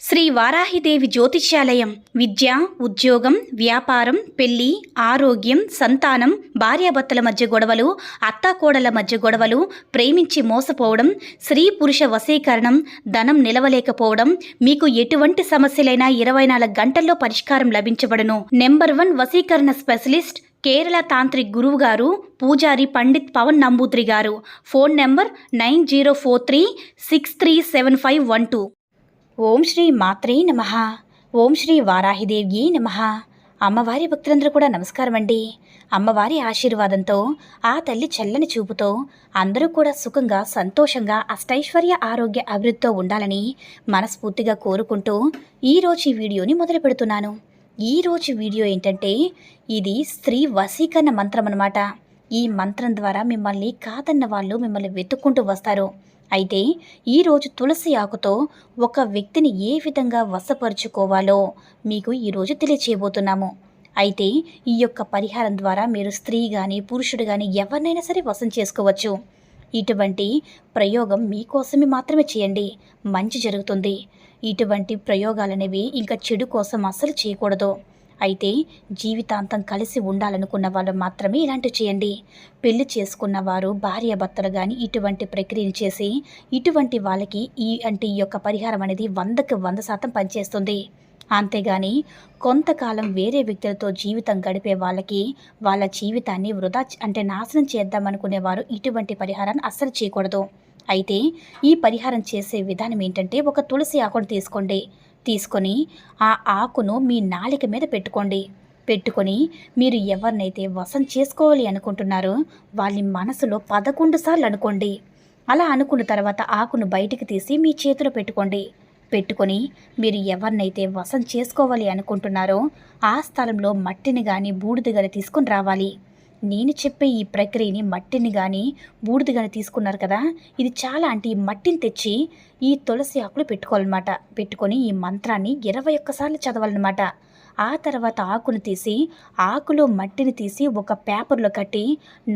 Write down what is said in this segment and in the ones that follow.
శ్రీ వారాహిదేవి జ్యోతిష్యాలయం విద్య, ఉద్యోగం, వ్యాపారం, పెళ్లి, ఆరోగ్యం, సంతానం, భార్యాభర్తల మధ్య గొడవలు, అత్తాకోడల మధ్య గొడవలు, ప్రేమించి మోసపోవడం, స్త్రీ పురుష వశీకరణం, ధనం నిలవలేకపోవడం, మీకు ఎటువంటి సమస్యలైనా 24 గంటల్లో పరిష్కారం లభించబడును. నెంబర్ 1 వశీకరణ స్పెషలిస్ట్ కేరళ తాంత్రిక్ గురువు గారు పూజారి పండిత్ పవన్ నంబూద్రి గారు. Phone number 9043637512. ఓం శ్రీ మాత్రే నమః. ఓం శ్రీ వారాహిదేవి నమః. అమ్మవారి భక్తులందరూ కూడా నమస్కారం అండి. అమ్మవారి ఆశీర్వాదంతో, ఆ తల్లి చల్లని చూపుతో అందరూ కూడా సుఖంగా, సంతోషంగా, అష్టైశ్వర్య, ఆరోగ్య, అభివృద్ధితో ఉండాలని మనస్ఫూర్తిగా కోరుకుంటూ ఈరోజు ఈ వీడియోని మొదలు పెడుతున్నాను. ఈరోజు వీడియో ఏంటంటే, ఇది స్త్రీ వశీకరణ మంత్రం అన్నమాట. ఈ మంత్రం ద్వారా మిమ్మల్ని కాదన్న వాళ్ళు మిమ్మల్ని వెతుక్కుంటూ వస్తారు. అయితే ఈరోజు తులసి ఆకుతో ఒక వ్యక్తిని ఏ విధంగా వశపరుచుకోవాలో మీకు ఈరోజు తెలియచేయబోతున్నాము. అయితే ఈ యొక్క పరిహారం ద్వారా మీరు స్త్రీ కానీ పురుషుడు కానీ ఎవరినైనా సరే వశం చేసుకోవచ్చు. ఇటువంటి ప్రయోగం మీకోసమే మాత్రమే చేయండి, మంచి జరుగుతుంది. ఇటువంటి ప్రయోగాలనేవి ఇంకా చెడు కోసం అస్సలు చేయకూడదు. అయితే జీవితాంతం కలిసి ఉండాలనుకున్న వాళ్ళు మాత్రమే ఇలాంటివి చేయండి. పెళ్లి చేసుకున్న వారు భార్యాభర్తలు కానీ ఇటువంటి ప్రక్రియను చేసి ఇటువంటి వాళ్ళకి ఈ యొక్క పరిహారం అనేది 100కి 100% పనిచేస్తుంది. అంతేగాని కొంతకాలం వేరే వ్యక్తులతో జీవితం గడిపే వాళ్ళకి వాళ్ళ జీవితాన్ని వృధా నాశనం చేద్దామనుకునేవారు ఇటువంటి పరిహారాన్ని అస్సలు చేయకూడదు. అయితే ఈ పరిహారం చేసే విధానం ఏంటంటే, ఒక తులసి ఆకును తీసుకొని ఆ ఆకును మీ నాలిక మీద పెట్టుకొని మీరు ఎవరినైతే వశం చేసుకోవాలి అనుకుంటున్నారో వాళ్ళ మనసులో 11 సార్లు అనుకోండి. అలా అనుకున్న తర్వాత ఆకును బయటికి తీసి మీ చేతిలో పెట్టుకొని మీరు ఎవరినైతే వశం చేసుకోవాలి అనుకుంటున్నారో ఆ స్థలంలో మట్టిని కానీ బూడిద కానీ తీసుకొని రావాలి. నేను చెప్పే ఈ ప్రక్రియని మట్టిని కానీ బూడిద కానీ తీసుకున్నారు కదా, ఇది చాలా ఈ మట్టిని తెచ్చి ఈ తులసి ఆకులు పెట్టుకోవాలన్నమాట. పెట్టుకొని ఈ మంత్రాన్ని 21 సార్లు చదవాలన్నమాట. ఆ తర్వాత ఆకులో మట్టిని తీసి ఒక పేపర్లో కట్టి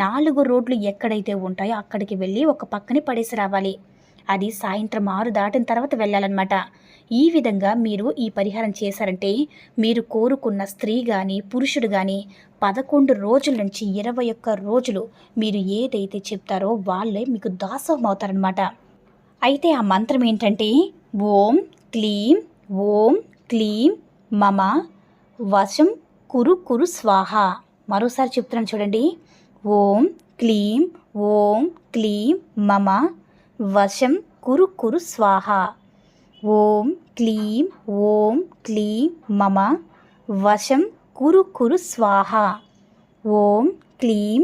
4 రోడ్లు ఎక్కడైతే ఉంటాయో అక్కడికి వెళ్ళి ఒక పక్కనే పడేసి రావాలి. అది సాయంత్రం 6 దాటిన తర్వాత వెళ్ళాలన్నమాట. ఈ విధంగా మీరు ఈ పరిహారం చేశారంటే మీరు కోరుకున్న స్త్రీ కానీ పురుషుడు కానీ 11 రోజుల నుంచి 21 రోజులు మీరు ఏదైతే చెప్తారో వాళ్ళే మీకు దాసోహం అవుతారనమాట. అయితే ఆ మంత్రం ఏంటంటే, ఓం క్లీం మమ వశం కురు స్వాహ. మరోసారి చెప్తున్నాను చూడండి. ఓం క్లీం మమ వశం కురు స్వాహ. ఓం క్లీం మమ వశం కురు స్వాహ. ఓం క్లీం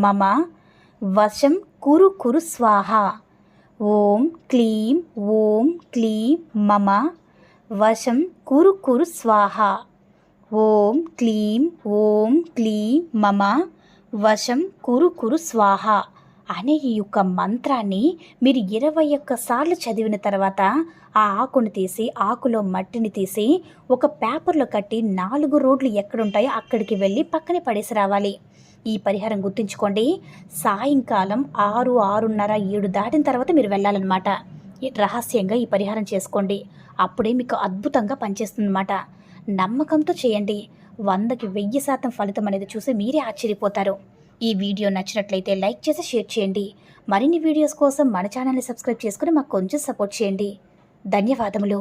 మమ వశం కురు స్వాహ. ఓం క్లీం మమ వశం కురు స్వాహ. ఓం క్లీం మమ వశం కురు స్వాహ అనే ఈ యొక్క మంత్రాన్ని మీరు 21 సార్లు చదివిన తర్వాత ఆ ఆకును తీసి, ఆకులో మట్టిని తీసి ఒక పేపర్లో కట్టి 4 రోడ్లు ఎక్కడుంటాయో అక్కడికి వెళ్ళి పక్కనే పడేసి రావాలి. ఈ పరిహారం గుర్తుంచుకోండి. సాయంకాలం 6, 6:30, 7 దాటిన తర్వాత మీరు వెళ్ళాలన్నమాట. రహస్యంగా ఈ పరిహారం చేసుకోండి. అప్పుడే మీకు అద్భుతంగా పనిచేస్తుందన్నమాట. నమ్మకంతో చేయండి. 100కి 1000% ఫలితం అనేది చూసి మీరే ఆశ్చర్యపోతారు. ఈ వీడియో నచ్చినట్లయితే లైక్ చేసి షేర్ చేయండి. మరిన్ని వీడియోస్ కోసం మన ఛానల్ని సబ్స్క్రైబ్ చేసుకుని మాకు కొంచెం సపోర్ట్ చేయండి. ధన్యవాదములు.